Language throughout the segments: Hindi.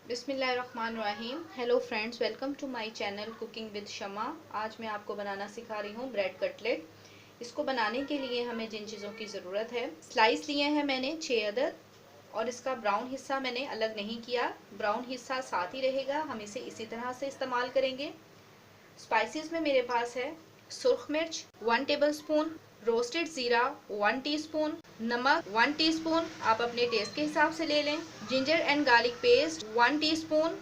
बिस्मिल्लाहिर्रहमानिर्रहीम। Hello friends, welcome to my channel cooking with Shama. आज मैं आपको बनाना सिखा रही हूँ ब्रेड कटलेट। इसको बनाने के लिए हमें जिन चीज़ों की ज़रूरत है, स्लाइस लिए हैं मैंने 6 अदद, और इसका ब्राउन हिस्सा मैंने अलग नहीं किया, ब्राउन हिस्सा साथ ही रहेगा। हम इसे इसी तरह से इस्तेमाल करेंगे। स्पाइसेस में मेरे पास है सुर्ख मिर्च 1 टेबलस्पून, रोस्टेड ज़ीरा 1 टीस्पून, नमक 1 टीस्पून, आप अपने टेस्ट के हिसाब से ले लें। Ginger and garlic paste 1 teaspoon,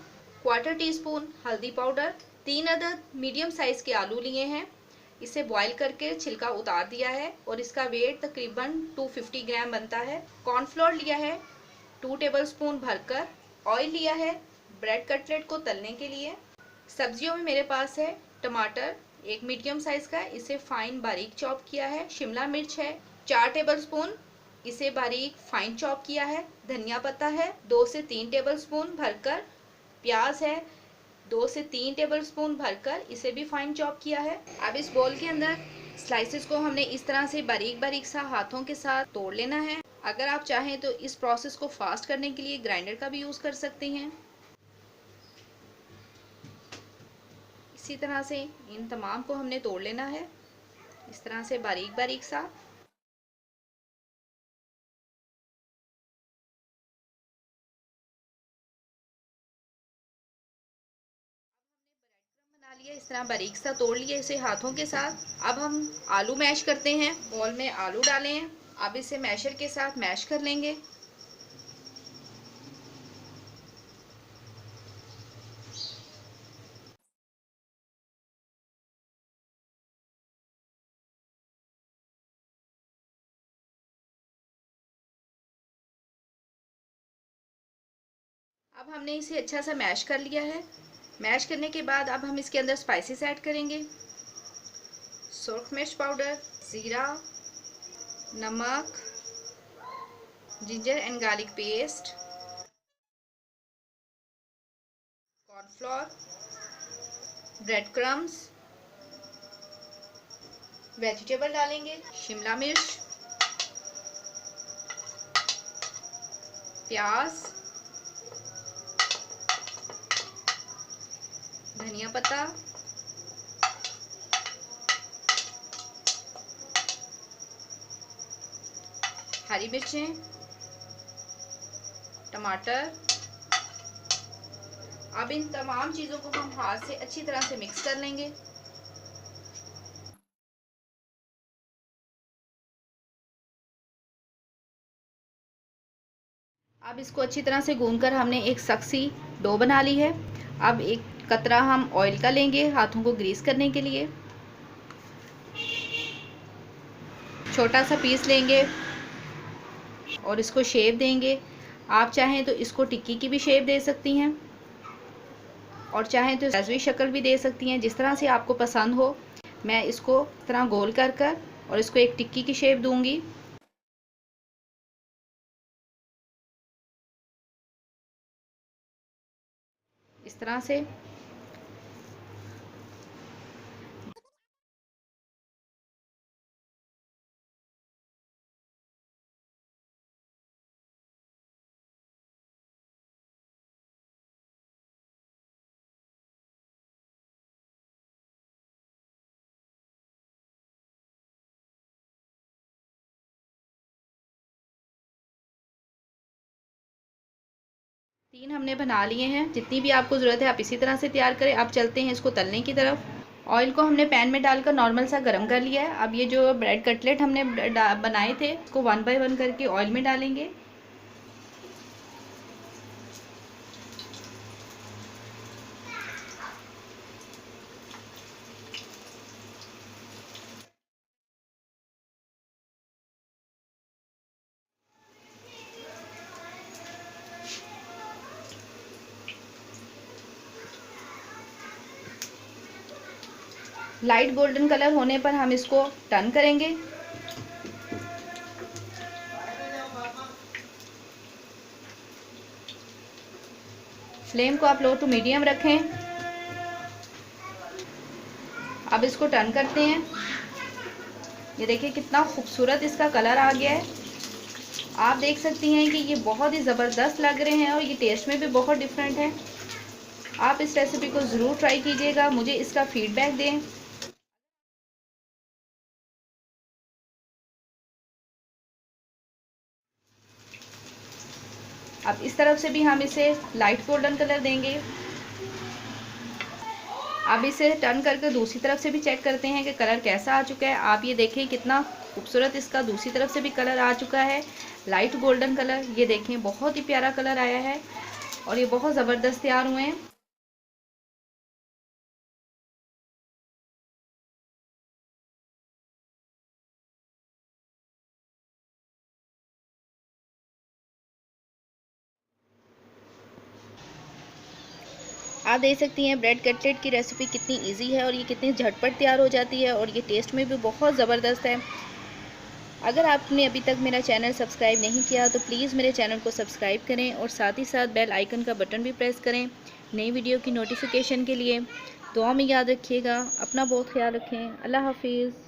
quarter teaspoon हल्दी पाउडर, 3 अदद मीडियम साइज़ के आलू लिए हैं। इसे बॉईल करके छिलका उतार दिया है और इसका वेट तकरीबन 250 ग्राम बनता है। कॉर्नफ्लोर लिया है 2 टेबलस्पून भरकर। ऑयल लिया है ब्रेड कटलेट को तलने के लिए। सब्जियों में मेरे पास है टमाटर 1 मीडियम साइज का, इसे फाइन बारीक चॉप किया है। शिमला मिर्च है 4 टेबलस्पून, इसे बारीक फाइन चॉप किया है। धनिया पत्ता है 2 से 3 टेबलस्पून भरकर। प्याज है 2 से 3 टेबलस्पून भरकर, इसे भी फाइन चॉप किया है। अब इस बोल के अंदर स्लाइसेस को हमने इस तरह से बारीक बारीक सा हाथों के साथ तोड़ लेना है। अगर आप चाहें तो इस प्रोसेस को फास्ट करने के लिए ग्राइंडर का भी यूज़ कर सकते हैं। इसी तरह से इन तमाम को हमने तोड़ लेना है, इस तरह से बारीक बारीक सा। बना लिया, इस तरह बारीक सा तोड़ लिया इसे हाथों के साथ। अब हम आलू मैश करते हैं। बॉल में आलू डाले हैं, अब इसे मैशर के साथ मैश कर लेंगे। अब हमने इसे अच्छा सा मैश कर लिया है। मैश करने के बाद अब हम इसके अंदर स्पाइसेस ऐड करेंगे। सुर्ख मिर्च पाउडर, ज़ीरा, नमक, ginger and garlic paste, cornflour, bread crumbs, vegetable डालेंगे, शिमला मिर्च, प्याज, धनिया पत्ता, हरी मिर्चें, टमाटर। अब इन तमाम चीज़ों को हम हाथ से अच्छी तरह से मिक्स कर लेंगे। अब इसको अच्छी तरह से गूंदकर हमने एक सख्त सी डो बना ली है। अब एक कतरा हम ऑयल का लेंगे हाथों को ग्रीस करने के लिए। छोटा सा पीस लेंगे और इसको शेप देंगे। आप चाहें तो इसको टिक्की की भी शेप दे सकती हैं और चाहें तो ऐसी शक्ल भी दे सकती हैं, जिस तरह से आपको पसंद हो। मैं इसको इस तरह गोल कर और इसको एक टिक्की की शेप दूंगी। इस तरह से तीन हमने बना लिए हैं। जितनी भी आपको ज़रूरत है आप इसी तरह से तैयार करें। अब चलते हैं इसको तलने की तरफ। ऑयल को हमने पैन में डालकर नॉर्मल सा गर्म कर लिया है। अब ये जो ब्रेड कटलेट हमने बनाए थे, उसको 1 बाय 1 करके ऑयल में डालेंगे। लाइट गोल्डन कलर होने पर हम इसको टर्न करेंगे। फ्लेम को आप लो टू मीडियम रखें। अब इसको टर्न करते हैं। ये देखिए कितना खूबसूरत इसका कलर आ गया है। आप देख सकती हैं कि ये बहुत ही ज़बरदस्त लग रहे हैं और ये टेस्ट में भी बहुत डिफरेंट है। आप इस रेसिपी को ज़रूर ट्राई कीजिएगा, मुझे इसका फीडबैक दें। अब इस तरफ से भी हम इसे लाइट गोल्डन कलर देंगे। अब इसे टर्न करके दूसरी तरफ से भी चेक करते हैं कि कलर कैसा आ चुका है। आप ये देखें कितना खूबसूरत इसका दूसरी तरफ से भी कलर आ चुका है, लाइट गोल्डन कलर। ये देखें बहुत ही प्यारा कलर आया है और ये बहुत ज़बरदस्त तैयार हुए हैं। आप देख सकती हैं ब्रेड कटलेट की रेसिपी कितनी इजी है और ये कितनी झटपट तैयार हो जाती है और ये टेस्ट में भी बहुत ज़बरदस्त है। अगर आपने अभी तक मेरा चैनल सब्सक्राइब नहीं किया तो प्लीज़ मेरे चैनल को सब्सक्राइब करें और साथ ही साथ बेल आइकन का बटन भी प्रेस करें नई वीडियो की नोटिफिकेशन के लिए। दुआ में याद रखिएगा, अपना बहुत ख्याल रखें। अल्लाह हाफिज़।